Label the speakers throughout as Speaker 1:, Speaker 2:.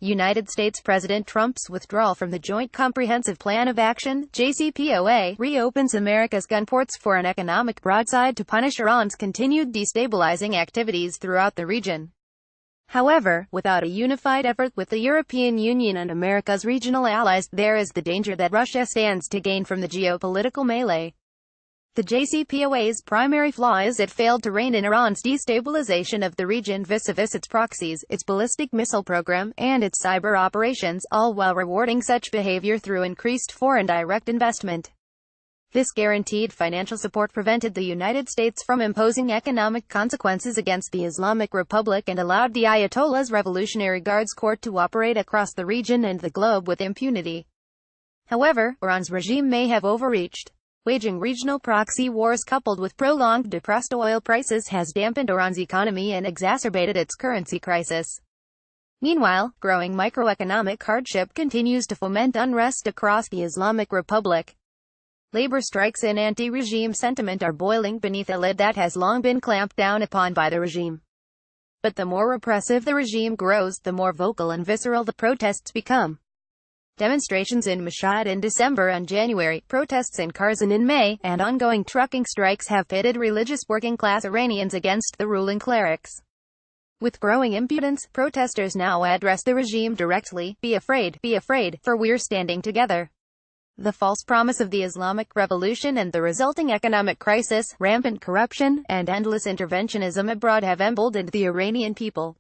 Speaker 1: United States President Trump's withdrawal from the Joint Comprehensive Plan of Action, JCPOA, reopens America's gun ports for an economic broadside to punish Iran's continued destabilizing activities throughout the region. However, without a unified effort with the European Union and America's regional allies, there is the danger that Russia stands to gain from the geopolitical melee. The JCPOA's primary flaw is it failed to rein in Iran's destabilization of the region vis-a-vis its proxies, its ballistic missile program, and its cyber operations, all while rewarding such behavior through increased foreign direct investment. This guaranteed financial support prevented the United States from imposing economic consequences against the Islamic Republic and allowed the Ayatollah's Revolutionary Guards Corps to operate across the region and the globe with impunity. However, Iran's regime may have overreached. Waging regional proxy wars coupled with prolonged depressed oil prices has dampened Iran's economy and exacerbated its currency crisis. Meanwhile, growing microeconomic hardship continues to foment unrest across the Islamic Republic. Labor strikes and anti-regime sentiment are boiling beneath a lid that has long been clamped down upon by the regime. But the more repressive the regime grows, the more vocal and visceral the protests become. Demonstrations in Mashhad in December and January, protests in Kherson in May, and ongoing trucking strikes have pitted religious working-class Iranians against the ruling clerics. With growing impudence, protesters now address the regime directly, be afraid, for we're standing together. The false promise of the Islamic Revolution and the resulting economic crisis, rampant corruption, and endless interventionism abroad have emboldened the Iranian people.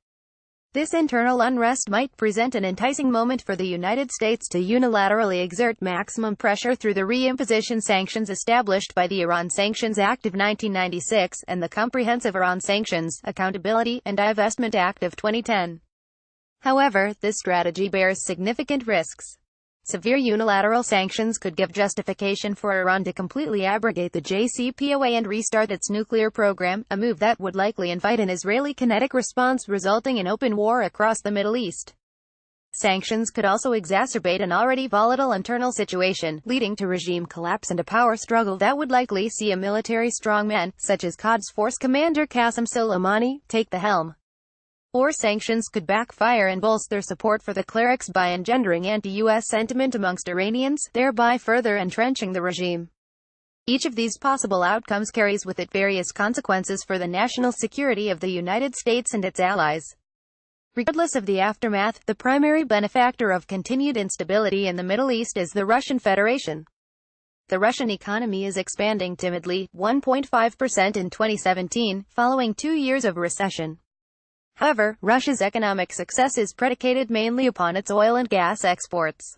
Speaker 1: This internal unrest might present an enticing moment for the United States to unilaterally exert maximum pressure through the reimposition sanctions established by the Iran Sanctions Act of 1996 and the Comprehensive Iran Sanctions, Accountability, and Divestment Act of 2010. However, this strategy bears significant risks. Severe unilateral sanctions could give justification for Iran to completely abrogate the JCPOA and restart its nuclear program, a move that would likely invite an Israeli kinetic response resulting in open war across the Middle East. Sanctions could also exacerbate an already volatile internal situation, leading to regime collapse and a power struggle that would likely see a military strongman, such as Quds Force Commander Qasem Soleimani, take the helm. Or sanctions could backfire and bolster support for the clerics by engendering anti-US sentiment amongst Iranians, thereby further entrenching the regime. Each of these possible outcomes carries with it various consequences for the national security of the United States and its allies. Regardless of the aftermath, the primary benefactor of continued instability in the Middle East is the Russian Federation. The Russian economy is expanding timidly, 1.5% in 2017, following 2 years of recession. However, Russia's economic success is predicated mainly upon its oil and gas exports.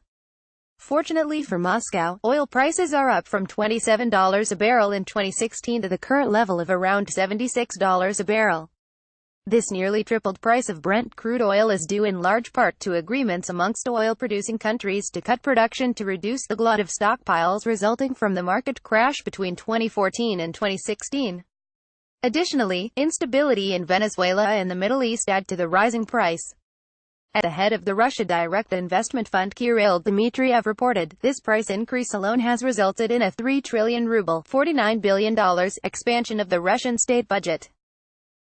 Speaker 1: Fortunately for Moscow, oil prices are up from $27 a barrel in 2016 to the current level of around $76 a barrel. This nearly tripled price of Brent crude oil is due in large part to agreements amongst oil-producing countries to cut production to reduce the glut of stockpiles resulting from the market crash between 2014 and 2016. Additionally, instability in Venezuela and the Middle East add to the rising price. At the head of the Russia Direct Investment Fund, Kirill Dmitriev reported, this price increase alone has resulted in a 3 trillion ruble $49 billion expansion of the Russian state budget.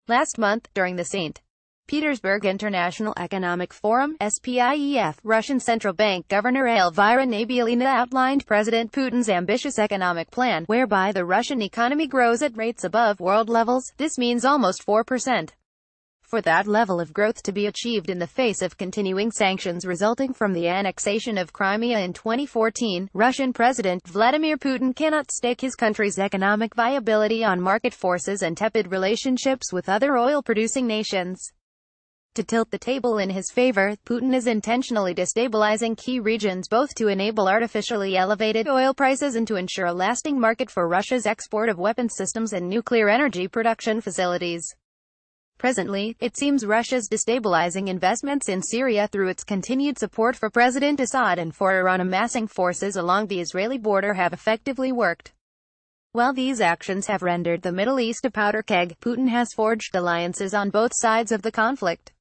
Speaker 1: Last month, during the St. Petersburg International Economic Forum (SPIEF), Russian Central Bank Governor Elvira Nabiullina outlined President Putin's ambitious economic plan, whereby the Russian economy grows at rates above world levels. This means almost 4%. For that level of growth to be achieved in the face of continuing sanctions resulting from the annexation of Crimea in 2014, Russian President Vladimir Putin cannot stake his country's economic viability on market forces and tepid relationships with other oil-producing nations. To tilt the table in his favor, Putin is intentionally destabilizing key regions both to enable artificially elevated oil prices and to ensure a lasting market for Russia's export of weapons systems and nuclear energy production facilities. Presently, it seems Russia's destabilizing investments in Syria through its continued support for President Assad and for Iran amassing forces along the Israeli border have effectively worked. While these actions have rendered the Middle East a powder keg, Putin has forged alliances on both sides of the conflict.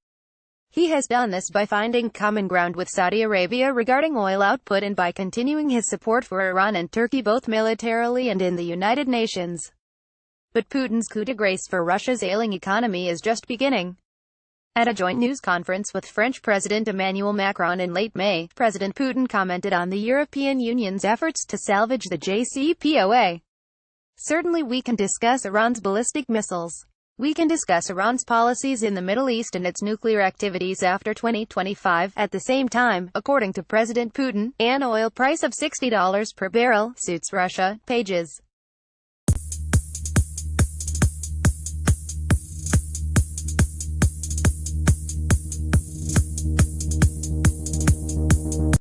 Speaker 1: He has done this by finding common ground with Saudi Arabia regarding oil output and by continuing his support for Iran and Turkey both militarily and in the United Nations. But Putin's coup de grace for Russia's ailing economy is just beginning. At a joint news conference with French President Emmanuel Macron in late May, President Putin commented on the European Union's efforts to salvage the JCPOA. Certainly we can discuss Iran's ballistic missiles. We can discuss Iran's policies in the Middle East and its nuclear activities after 2025. At the same time, according to President Putin, an oil price of $60 per barrel suits Russia. Pages